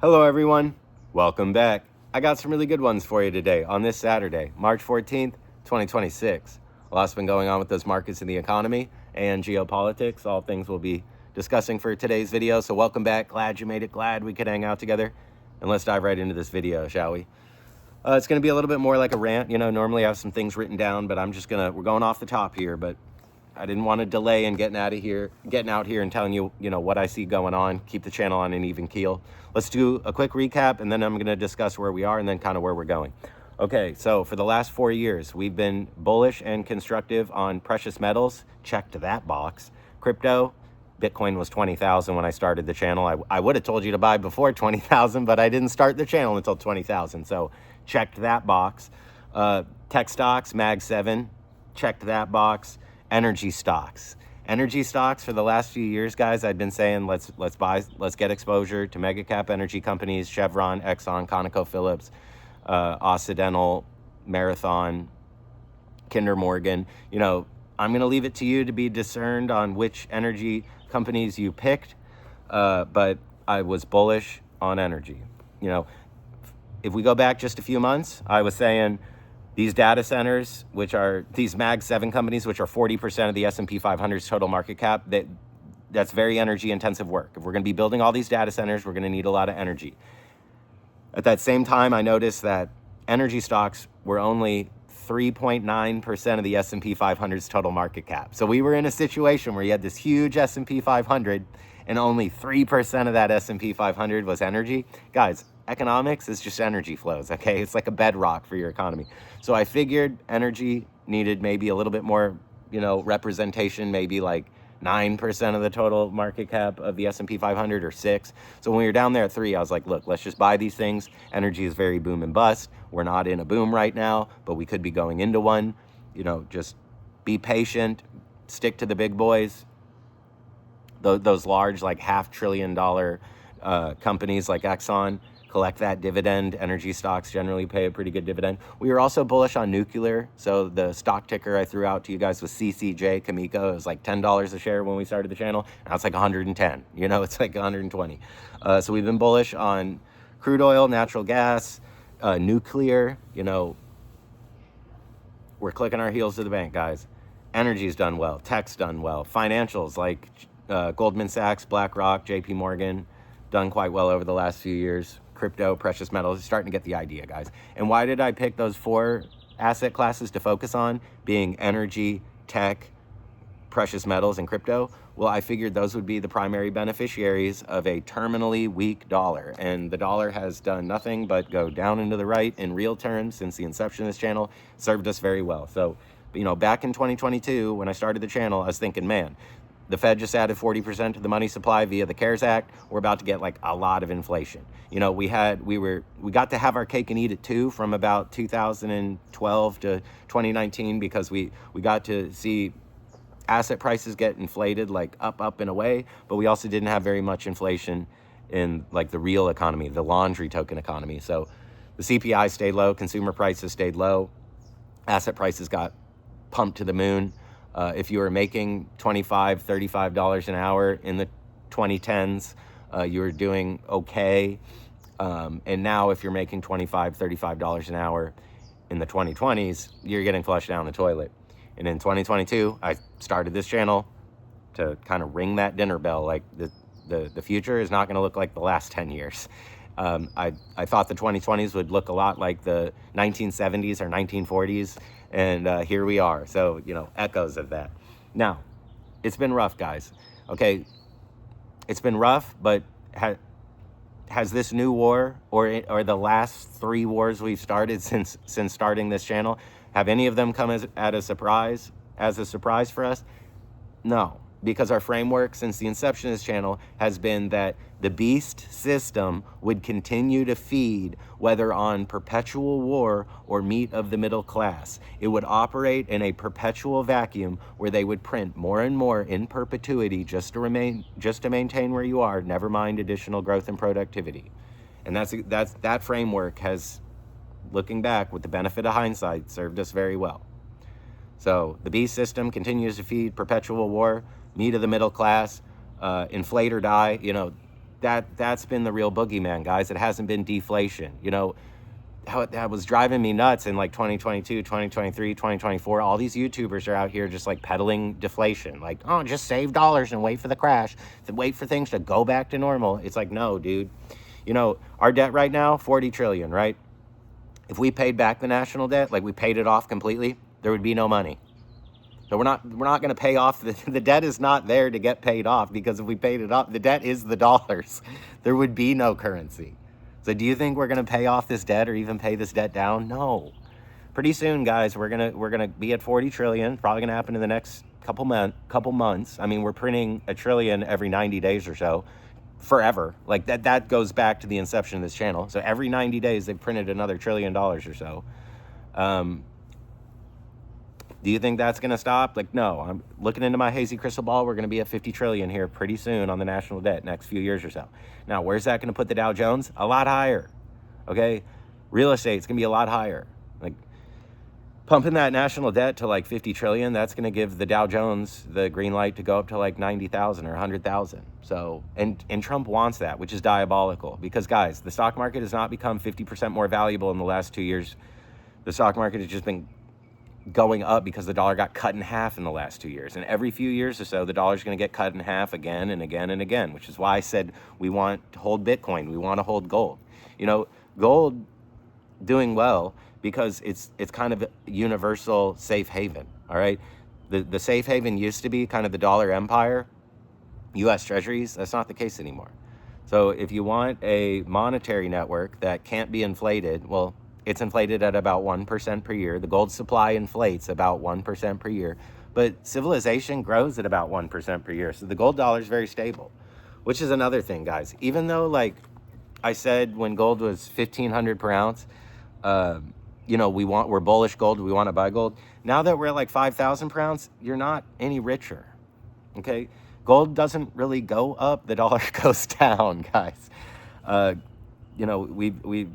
Hello everyone, welcome back. I got some really good ones for you today on this Saturday, March 14th, 2026. A lot's been going on with those markets and the economy and geopolitics, all things we'll be discussing for today's video. So welcome back, glad you made it, glad we could hang out together. And let's dive right into this video, shall we? It's gonna be a little bit more like a rant. Normally I have some things written down, but we're going off the top here, but I didn't want to delay in getting out here and telling you, what I see going on, keep the channel on an even keel. Let's do a quick recap, and then I'm going to discuss where we are and then kind of where we're going. Okay, so for the last 4 years, we've been bullish and constructive on precious metals. Checked that box. Crypto, Bitcoin was 20,000 when I started the channel. I would have told you to buy before 20,000, but I didn't start the channel until 20,000. So checked that box. Tech stocks, Mag 7, checked that box. Energy stocks for the last few years, guys, I've been saying let's get exposure to mega cap energy companies: Chevron, Exxon, ConocoPhillips, Occidental, Marathon, Kinder Morgan. I'm going to leave it to you to be discerned on which energy companies you picked, but I was bullish on energy. If we go back just a few months, I was saying these data centers, which are these Mag 7 companies, which are 40% of the S&P 500's total market cap, that's very energy intensive work. If we're going to be building all these data centers, we're going to need a lot of energy. At that same time, I noticed that energy stocks were only 3.9% of the S&P 500's total market cap. So we were in a situation where you had this huge S&P 500 and only 3% of that S&P 500 was energy. Guys, economics is just energy flows, okay? It's like a bedrock for your economy. So I figured energy needed maybe a little bit more, representation, maybe like 9% of the total market cap of the S&P 500 or 6. So when we were down there at 3, I was like, look, let's just buy these things. Energy is very boom and bust. We're not in a boom right now, but we could be going into one. Just be patient, stick to the big boys. Those large, like $500 billion companies like Exxon, collect that dividend. Energy stocks generally pay a pretty good dividend. We were also bullish on nuclear. So the stock ticker I threw out to you guys was CCJ, Cameco. It was like $10 a share when we started the channel. Now it's like 110. It's like 120. So we've been bullish on crude oil, natural gas, nuclear. We're clicking our heels to the bank, guys. Energy's done well. Tech's done well. Financials like Goldman Sachs, BlackRock, JP Morgan, done quite well over the last few years. Crypto, precious metals, starting to get the idea, guys. And why did I pick those 4 asset classes to focus on, being energy, tech, precious metals, and crypto? Well, I figured those would be the primary beneficiaries of a terminally weak dollar. And the dollar has done nothing but go down into the right in real terms since the inception of this channel. Served us very well. So, back in 2022, when I started the channel, I was thinking, man, the Fed just added 40% to the money supply via the CARES Act. We're about to get like a lot of inflation. We got to have our cake and eat it too from about 2012 to 2019 because we got to see asset prices get inflated, like up and away, but we also didn't have very much inflation in like the real economy, the laundry token economy. So the CPI stayed low, consumer prices stayed low, asset prices got pumped to the moon. If you were making $25, $35 an hour in the 2010s, you were doing okay. And now if you're making $25, $35 an hour in the 2020s, you're getting flushed down the toilet. And in 2022, I started this channel to kind of ring that dinner bell. Like the future is not going to look like the last 10 years. I thought the 2020s would look a lot like the 1970s or 1940s. And here we are. So, echoes of that. Now, it's been rough, guys. Okay, it's been rough, but has this new war or the last 3 wars we've started since starting this channel, have any of them come as a surprise for us? No, because our framework since the inception of this channel has been that the beast system would continue to feed, whether on perpetual war or meat of the middle class. It would operate in a perpetual vacuum where they would print more and more in perpetuity just to maintain where you are, never mind additional growth and productivity. And that framework has, looking back with the benefit of hindsight, served us very well. So the beast system continues to feed perpetual war, meat of the middle class, inflate or die. that's been the real boogeyman, guys. It hasn't been deflation. You know, how that was driving me nuts in like 2022, 2023, 2024. All these YouTubers are out here just like peddling deflation. Like, oh, just save dollars and wait for the crash, wait for things to go back to normal. It's like, no, dude. You know, our debt right now, 40 trillion, right? If we paid back the national debt, like we paid it off completely, there would be no money. So we're not going to pay off. The debt is not there to get paid off, because if we paid it off, the debt is the dollars. There would be no currency. So do you think we're going to pay off this debt or even pay this debt down? No. Pretty soon, guys, we're going to be at 40 trillion. Probably going to happen in the next couple months. I mean, we're printing $1 trillion every 90 days or so. Forever. Like that goes back to the inception of this channel. So every 90 days they've printed another $1 trillion or so. Do you think that's going to stop? Like, no. I'm looking into my hazy crystal ball. We're going to be at 50 trillion here pretty soon on the national debt, next few years or so. Now, where's that going to put the Dow Jones? A lot higher. Okay? Real estate's going to be a lot higher. Like, pumping that national debt to like 50 trillion, that's going to give the Dow Jones the green light to go up to like 90,000 or 100,000. So, and Trump wants that, which is diabolical, because guys, the stock market has not become 50% more valuable in the last 2 years. The stock market has just been going up because the dollar got cut in half in the last 2 years. And every few years or so, the dollar's going to get cut in half again and again and again, which is why I said we want to hold Bitcoin. We want to hold gold. You know, gold doing well because it's kind of a universal safe haven, all right? The safe haven used to be kind of the dollar empire, U.S. treasuries. That's not the case anymore. So if you want a monetary network that can't be inflated, well, it's inflated at about 1% per year. The gold supply inflates about 1% per year, but civilization grows at about 1% per year. So the gold dollar is very stable, which is another thing, guys. Even though, like I said, when gold was 1,500 per ounce, you know, we're bullish gold. We want to buy gold. Now that we're at like 5,000 per ounce, you're not any richer. Okay, gold doesn't really go up. The dollar goes down, guys. You know, we've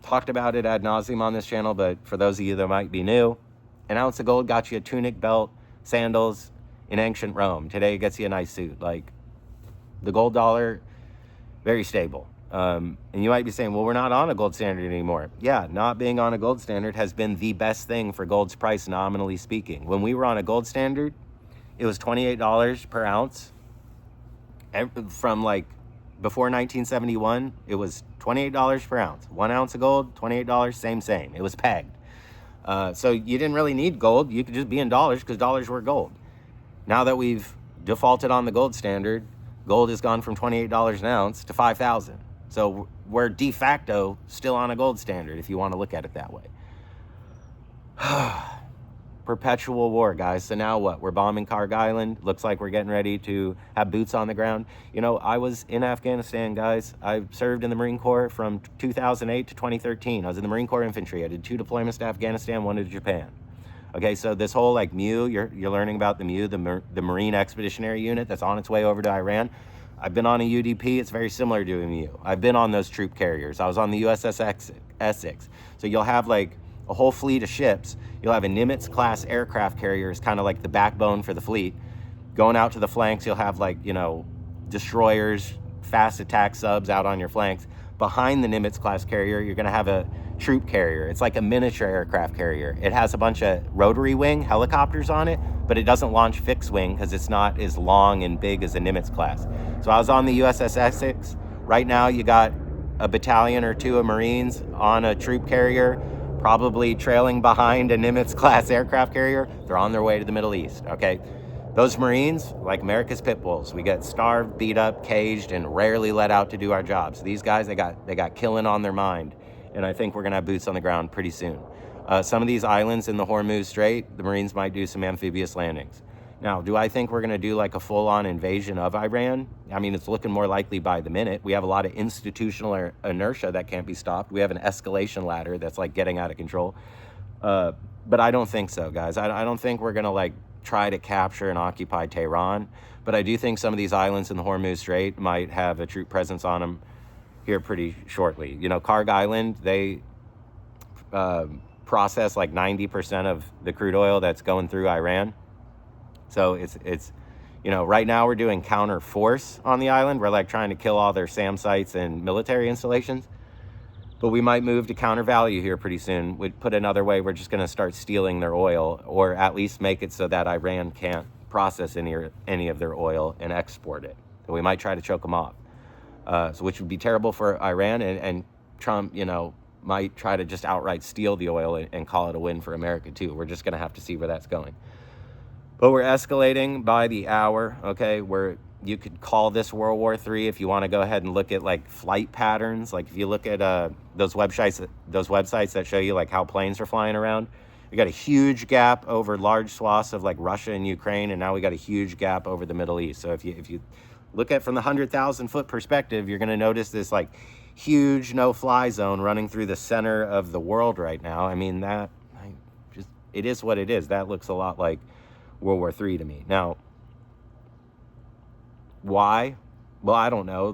talked about it ad nauseum on this channel, but for those of you that might be new, an ounce of gold got you a tunic, belt, sandals in ancient Rome. Today it gets you a nice suit. Like, the gold dollar, very stable. And you might be saying, well, we're not on a gold standard anymore. Yeah, not being on a gold standard has been the best thing for gold's price, nominally speaking. When we were on a gold standard, it was $28 per ounce. From like before 1971, it was $28 per ounce. 1 ounce of gold, $28, same. It was pegged. So you didn't really need gold. You could just be in dollars because dollars were gold. Now that we've defaulted on the gold standard, gold has gone from $28 an ounce to 5,000. So we're de facto still on a gold standard, if you want to look at it that way. Perpetual war, guys. So now what? We're bombing Karg Island. Looks like we're getting ready to have boots on the ground. You know, I was in Afghanistan, guys. I served in the Marine Corps from 2008 to 2013. I was in the Marine Corps infantry. I did 2 deployments to Afghanistan, 1 to Japan. Okay, so this whole like MEU, you're learning about the MEU, the Marine Expeditionary Unit that's on its way over to Iran. I've been on a UDP. It's very similar to a MEU. I've been on those troop carriers. I was on the USS Essex. So you'll have like a whole fleet of ships. You'll have a Nimitz-class aircraft carrier is kind of like the backbone for the fleet. Going out to the flanks, you'll have like, you know, destroyers, fast attack subs out on your flanks. Behind the Nimitz-class carrier, you're going to have a troop carrier. It's like a miniature aircraft carrier. It has a bunch of rotary wing helicopters on it, but it doesn't launch fixed wing because it's not as long and big as a Nimitz-class. So I was on the USS Essex. Right now, you got a battalion or 2 of Marines on a troop carrier, probably trailing behind a Nimitz-class aircraft carrier. They're on their way to the Middle East, okay? Those Marines, like America's pit bulls, we get starved, beat up, caged, and rarely let out to do our jobs. These guys, they got killing on their mind, and I think we're gonna have boots on the ground pretty soon. Some of these islands in the Hormuz Strait, the Marines might do some amphibious landings. Now, do I think we're gonna do like a full-on invasion of Iran? I mean, it's looking more likely by the minute. We have a lot of institutional inertia that can't be stopped. We have an escalation ladder that's like getting out of control. But I don't think so, guys. I don't think we're gonna like try to capture and occupy Tehran, but I do think some of these islands in the Hormuz Strait might have a troop presence on them here pretty shortly. You know, Karg Island, they process like 90% of the crude oil that's going through Iran. So it's You know, right now we're doing counter force on the island. We're like trying to kill all their SAM sites and military installations. But we might move to counter value here pretty soon. We'd put another way, we're just going to start stealing their oil, or at least make it so that Iran can't process any of their oil and export it. So we might try to choke them off, which would be terrible for Iran. And Trump, you know, might try to just outright steal the oil and call it a win for America too. We're just going to have to see where that's going. But we're escalating by the hour, okay? You could call this World War III if you want to go ahead and look at like flight patterns. Like if you look at those websites that show you like how planes are flying around, we got a huge gap over large swaths of like Russia and Ukraine, and now we got a huge gap over the Middle East. So if you look at from the 100,000 foot perspective, you're going to notice this like huge no-fly zone running through the center of the world right now. I mean, it is what it is. That looks a lot like World War III to me. Now, why? Well, I don't know.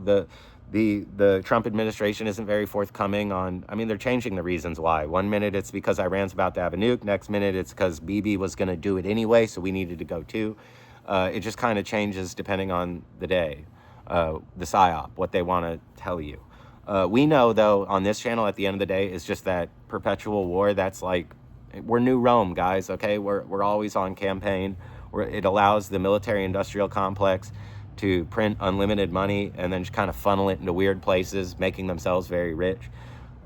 The Trump administration isn't very forthcoming on, I mean, they're changing the reasons why. One minute it's because Iran's about to have a nuke. Next minute it's because Bibi was going to do it anyway, so we needed to go too. It just kind of changes depending on the day, the PSYOP, what they want to tell you. We know, though, on this channel, at the end of the day, it's just that perpetual war. That's like, we're New Rome, guys, okay? We're always on campaign. It allows the military-industrial complex to print unlimited money and then just kind of funnel it into weird places, making themselves very rich.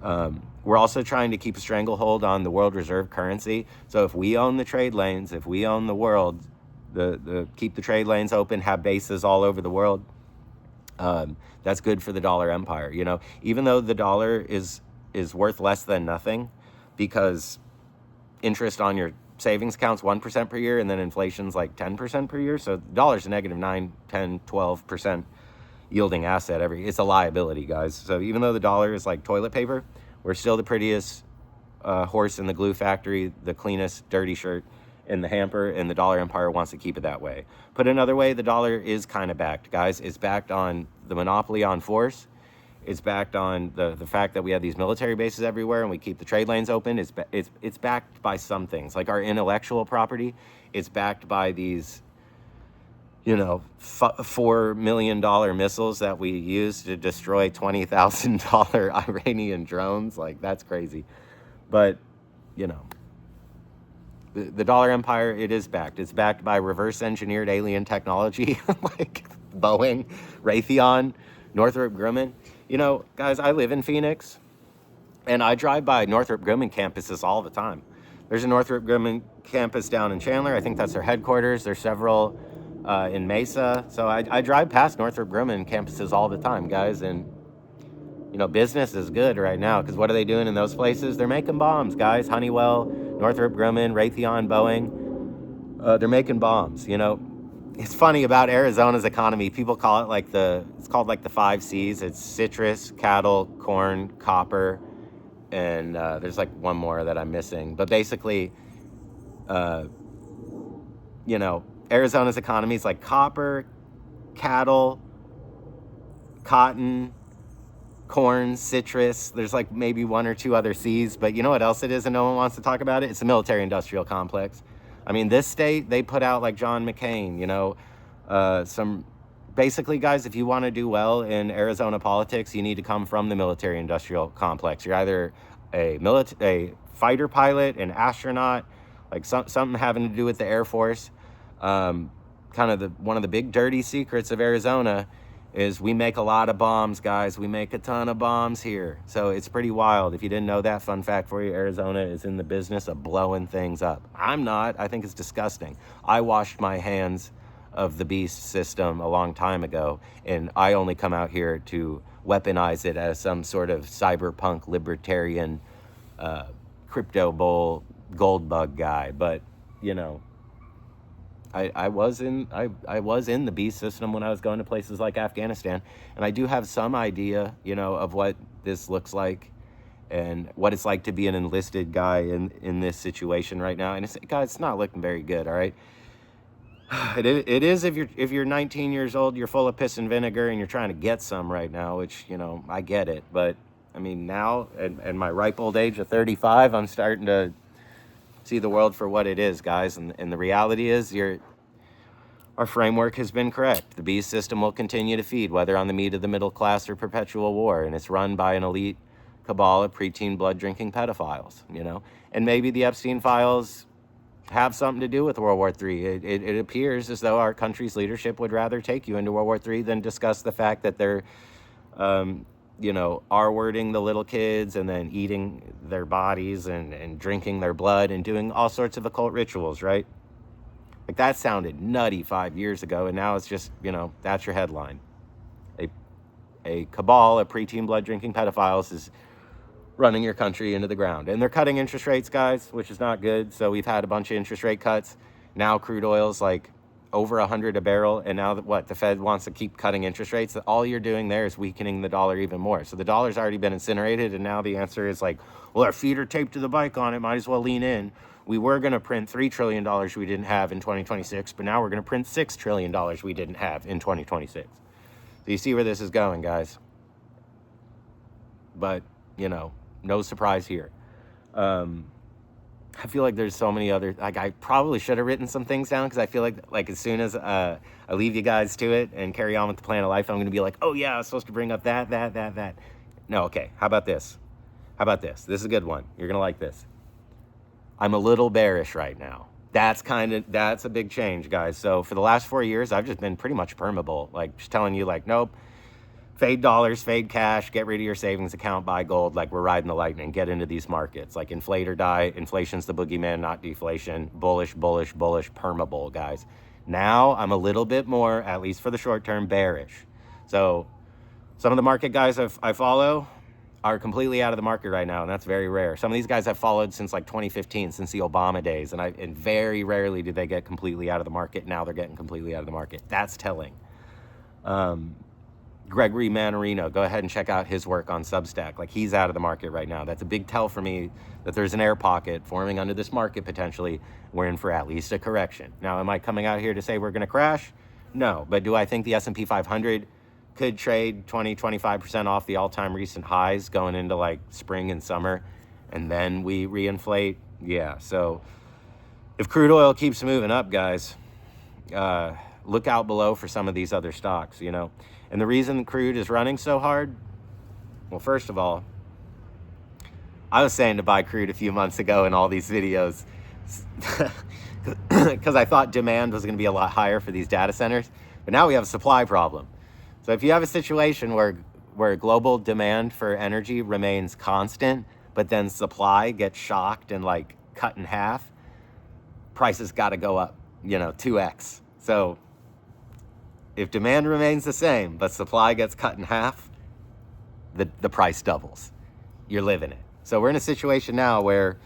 We're also trying to keep a stranglehold on the world reserve currency. So if we own the trade lanes, if we own the world, keep the trade lanes open, have bases all over the world, that's good for the dollar empire. You know, even though the dollar is worth less than nothing, because interest on your savings accounts 1% per year, and then inflation's like 10% per year. So the dollar's a negative 9, 10, 12% yielding asset. It's a liability, guys. So even though the dollar is like toilet paper, we're still the prettiest horse in the glue factory, the cleanest dirty shirt in the hamper, and the dollar empire wants to keep it that way. Put another way, the dollar is kind of backed, guys. It's backed on the monopoly on force. It's backed on the fact that we have these military bases everywhere and we keep the trade lanes open. It's backed by some things, like our intellectual property. It's backed by these, you know, $4 million missiles that we use to destroy $20,000 Iranian drones. Like, that's crazy. But, you know, the dollar empire, it is backed. It's backed by reverse engineered alien technology like Boeing, Raytheon, Northrop Grumman. You know, guys, I live in Phoenix, and I drive by Northrop Grumman campuses all the time. There's a Northrop Grumman campus down in Chandler. I think that's their headquarters. There's several in Mesa. So I drive past Northrop Grumman campuses all the time, guys. And, you know, business is good right now, because what are they doing in those places? They're making bombs, guys. Honeywell, Northrop Grumman, Raytheon, Boeing. They're making bombs, you know. It's funny about Arizona's economy. People call it it's called like the 5 C's. It's citrus, cattle, corn, copper, and there's like one more that I'm missing. But basically, you know, Arizona's economy is like copper, cattle, cotton, corn, citrus. There's like maybe 1 or 2 other C's, but you know what else it is and no one wants to talk about it? It's a military-industrial complex. I mean, this state, they put out like John McCain, you know, basically, guys, if you want to do well in Arizona politics, you need to come from the military-industrial complex. You're either a fighter pilot, an astronaut, like something having to do with the Air Force. Kind of one of the big dirty secrets of Arizona is we make a lot of bombs, guys. We make a ton of bombs here. So it's pretty wild. If you didn't know that, fun fact for you, Arizona is in the business of blowing things up. I'm not. I think it's disgusting. I washed my hands of the beast system a long time ago, and I only come out here to weaponize it as some sort of cyberpunk libertarian crypto bull gold bug guy. But, you know, I was in the beast system when I was going to places like Afghanistan, and I do have some idea, you know, of what this looks like and what it's like to be an enlisted guy in this situation right now. And it's not looking very good. All right, it is if you're 19 years old, you're full of piss and vinegar, and you're trying to get some right now, which, you know, I get it. But I mean, now at my ripe old age of 35, I'm starting to see the world for what it is, guys. And the reality is Our framework has been correct. The beast system will continue to feed, whether on the meat of the middle class or perpetual war, and it's run by an elite cabal of preteen blood-drinking pedophiles, you know? And maybe the Epstein files have something to do with World War III. It appears as though our country's leadership would rather take you into World War III than discuss the fact that they're, R-wording the little kids and then eating their bodies and drinking their blood and doing all sorts of occult rituals, right? Like, that sounded nutty 5 years ago, and now it's just, that's your headline. A cabal of preteen blood-drinking pedophiles is running your country into the ground. And they're cutting interest rates, guys, which is not good. So we've had a bunch of interest rate cuts. Now crude oil's like over 100 a barrel. And now that the Fed wants to keep cutting interest rates, all you're doing there is weakening the dollar even more. So the dollar's already been incinerated. And now the answer is like, well, our feet are taped to the bike on it. Might as well lean in. We were going to print $3 trillion we didn't have in 2026, but now we're going to print $6 trillion we didn't have in 2026. So you see where this is going, guys. But, no surprise here. I feel like there's so many other, I probably should have written some things down, because I feel like as soon as I leave you guys to it and carry on with the plan of life, I'm going to be like, oh yeah, I was supposed to bring up that. No, okay, how about this? This is a good one. You're going to like this. I'm a little bearish right now. That's a big change, guys. So for the last 4 years, I've just been pretty much permeable, like just telling you like, nope, fade dollars, fade cash, get rid of your savings account, buy gold, like we're riding the lightning, get into these markets. Like inflate or die, inflation's the boogeyman, not deflation. Bullish, permeable, guys. Now I'm a little bit more, at least for the short term, bearish. So some of the market guys I follow are completely out of the market right now, and that's very rare. Some of these guys I've followed since like 2015, since the Obama days, and very rarely do they get completely out of the market. Now they're getting completely out of the market. That's telling. Gregory Mannarino, go ahead and check out his work on Substack. Like, he's out of the market right now. That's a big tell for me that there's an air pocket forming under this market potentially. We're in for at least a correction. Now, am I coming out here to say we're going to crash? No. But do I think the S&P 500 could trade 20-25% off the all-time recent highs going into like spring and summer, and then we reinflate? Yeah. So if crude oil keeps moving up, guys, look out below for some of these other stocks, And the reason crude is running so hard, well, first of all, I was saying to buy crude a few months ago in all these videos because I thought demand was going to be a lot higher for these data centers. But now we have a supply problem. So if you have a situation where global demand for energy remains constant, but then supply gets shocked and like cut in half, prices got to go up, 2x. So if demand remains the same, but supply gets cut in half, the price doubles. You're living it. So we're in a situation now where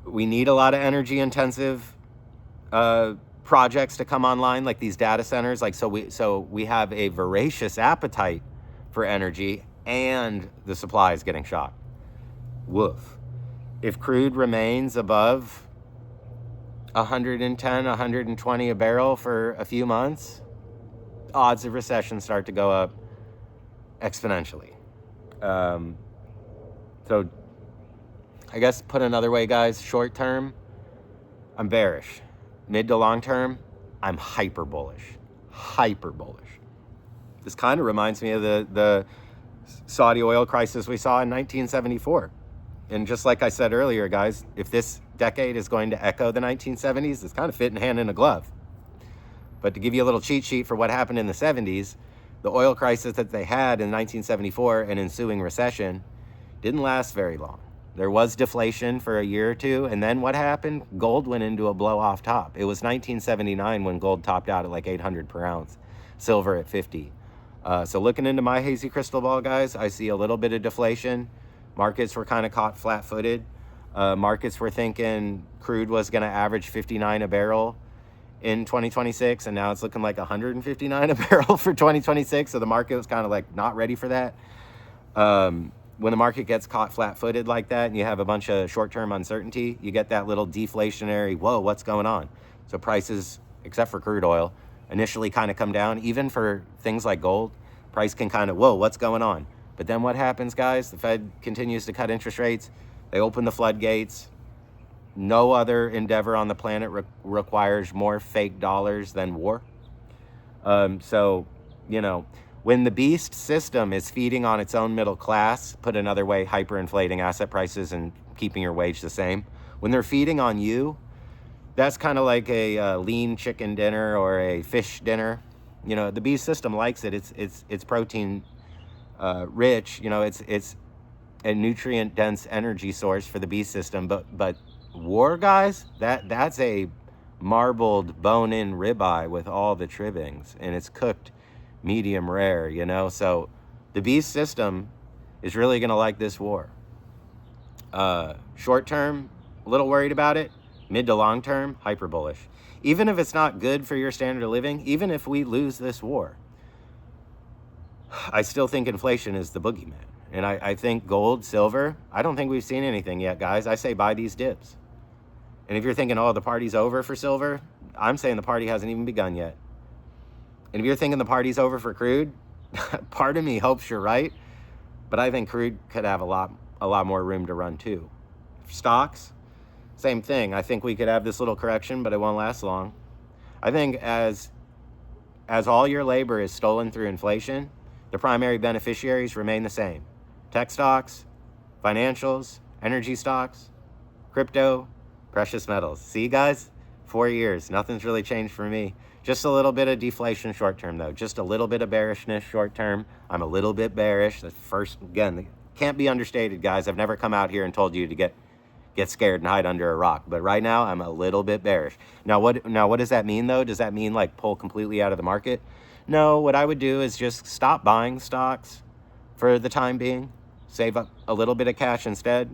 we need a lot of energy intensive projects to come online, like these data centers. Like, so we have a voracious appetite for energy, and the supply is getting shocked. Woof. If crude remains above 110, 120 a barrel for a few months, odds of recession start to go up exponentially. So I guess put another way, guys, short term, I'm bearish. Mid to long term, I'm hyper bullish. This kind of reminds me of the Saudi oil crisis we saw in 1974. And just like I said earlier, guys, if this decade is going to echo the 1970s, it's kind of fitting hand in a glove. But to give you a little cheat sheet for what happened in the 70s, the oil crisis that they had in 1974 and ensuing recession didn't last very long. There was deflation for a year or two, and then what happened? Gold went into a blow-off top. It was 1979 when gold topped out at like 800 per ounce, silver at 50. So looking into my hazy crystal ball, guys, I see a little bit of deflation. Markets were kind of caught flat-footed. Markets were thinking crude was going to average 59 a barrel in 2026, and now it's looking like 159 a barrel for 2026. So the market was kind of like not ready for that. When the market gets caught flat-footed like that and you have a bunch of short-term uncertainty, you get that little deflationary, whoa, what's going on? So prices, except for crude oil, initially kind of come down. Even for things like gold, price can kind of, whoa, what's going on? But then what happens, guys? The Fed continues to cut interest rates. They open the floodgates. no other endeavor on the planet requires more fake dollars than war. So, you know, when the beast system is feeding on its own middle class, put another way, hyperinflating asset prices and keeping your wage the same, when they're feeding on you, that's kind of like a lean chicken dinner or a fish dinner. You know, the beast system likes it. It's protein rich. You know, it's a nutrient dense energy source for the beast system. But war, guys, that's a marbled bone-in ribeye with all the trimmings, and it's cooked medium rare. You know, so the beast system is really gonna like this war. Short term, a little worried about it. Mid to long term, hyper bullish. Even if it's not good for your standard of living, even if we lose this war, I still think inflation is the boogeyman. And I think gold, silver, I don't think we've seen anything yet, guys. I say buy these dips. And if you're thinking, oh, the party's over for silver, I'm saying the party hasn't even begun yet. And if you're thinking the party's over for crude, part of me hopes you're right. But I think crude could have a lot more room to run too. Stocks, same thing. I think we could have this little correction, but it won't last long. I think as all your labor is stolen through inflation, the primary beneficiaries remain the same. Tech stocks, financials, energy stocks, crypto, precious metals. See, guys? 4 years. Nothing's really changed for me. Just a little bit of deflation short term, though. Just a little bit of bearishness short term. I'm a little bit bearish. The first, again, can't be understated, guys. I've never come out here and told you to get scared and hide under a rock. But right now, I'm a little bit bearish. Now, what does that mean, though? Does that mean, like, pull completely out of the market? No, what I would do is just stop buying stocks for the time being. Save up a little bit of cash instead.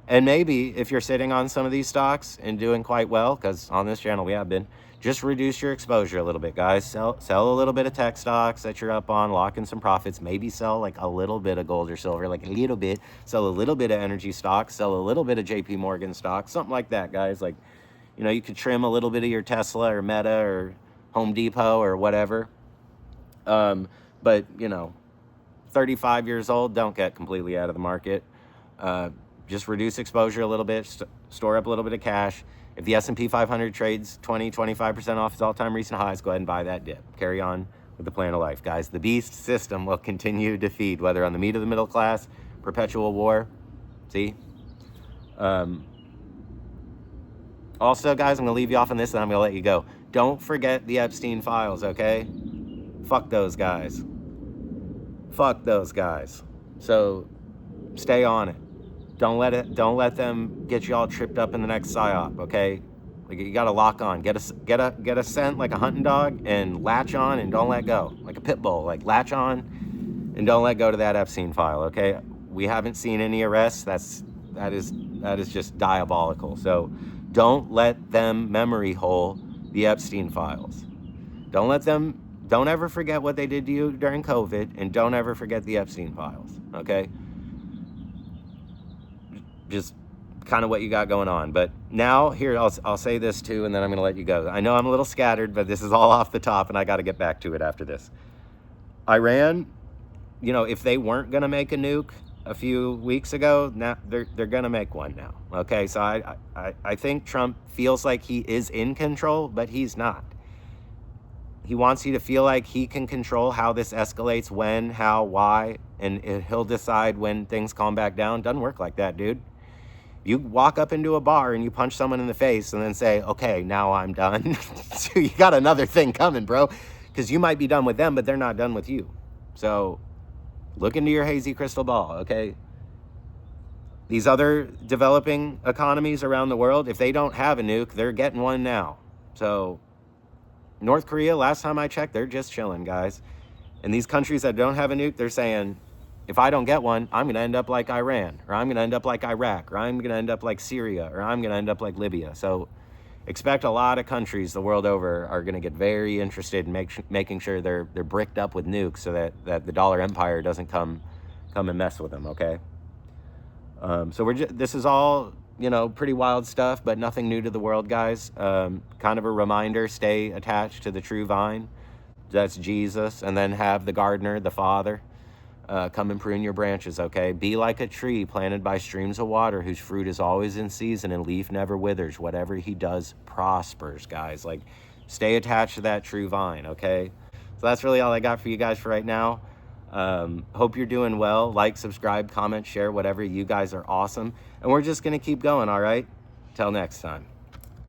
And maybe if you're sitting on some of these stocks and doing quite well, because on this channel we have been, just reduce your exposure a little bit, guys. Sell a little bit of tech stocks that you're up on, lock in some profits. Maybe sell like a little bit of gold or silver, like a little bit. Sell a little bit of energy stocks. Sell a little bit of JP Morgan stocks, something like that, guys. Like, you know, you could trim a little bit of your Tesla or Meta or Home Depot or whatever. But, you know, 35 years old, don't get completely out of the market. Just reduce exposure a little bit, store up a little bit of cash. If the S&P 500 trades 25% off its all-time recent highs, go ahead and buy that dip. Carry on with the plan of life, guys. The beast system will continue to feed, whether on the meat of the middle class, perpetual war. See? Also, guys, I'm going to leave you off on this and I'm going to let you go. Don't forget the Epstein files, okay? Fuck those guys. Fuck those guys. So stay on it. Don't let them get you all tripped up in the next psyop, okay? Like, you gotta lock on. Get a scent like a hunting dog and latch on and don't let go. Like a pit bull. Like, latch on and don't let go to that Epstein file, okay? We haven't seen any arrests. That is just diabolical. So don't let them memory hole the Epstein files. Don't ever forget what they did to you during COVID, and don't ever forget the Epstein files, okay? Just kind of what you got going on. But now, here, I'll say this too, and then I'm going to let you go. I know I'm a little scattered, but this is all off the top, and I got to get back to it after this. Iran, you know, if they weren't going to make a nuke a few weeks ago, now they're going to make one now, okay? So I think Trump feels like he is in control, but he's not. He wants you to feel like he can control how this escalates, when, how, why, and he'll decide when things calm back down. Doesn't work like that, dude. You walk up into a bar and you punch someone in the face and then say, okay, now I'm done. So you got another thing coming, bro, because you might be done with them, but they're not done with you. So look into your hazy crystal ball, okay? These other developing economies around the world, if they don't have a nuke, they're getting one now. So North Korea, last time I checked, they're just chilling, guys. And these countries that don't have a nuke, they're saying, if I don't get one, I'm going to end up like Iran, or I'm going to end up like Iraq, or I'm going to end up like Syria, or I'm going to end up like Libya. So expect a lot of countries the world over are going to get very interested in making sure they're bricked up with nukes so that the dollar empire doesn't come and mess with them, okay? So this is all, you know, pretty wild stuff, but nothing new to the world, guys. Kind of a reminder, stay attached to the true vine. That's Jesus, and then have the gardener, the Father. come and prune your branches, okay? Be like a tree planted by streams of water whose fruit is always in season and leaf never withers. Whatever he does prospers, guys. Like, stay attached to that true vine, okay? So that's really all I got for you guys for right now. Hope you're doing well. Like, subscribe, comment, share, whatever. You guys are awesome. And we're just going to keep going, all right? Till next time.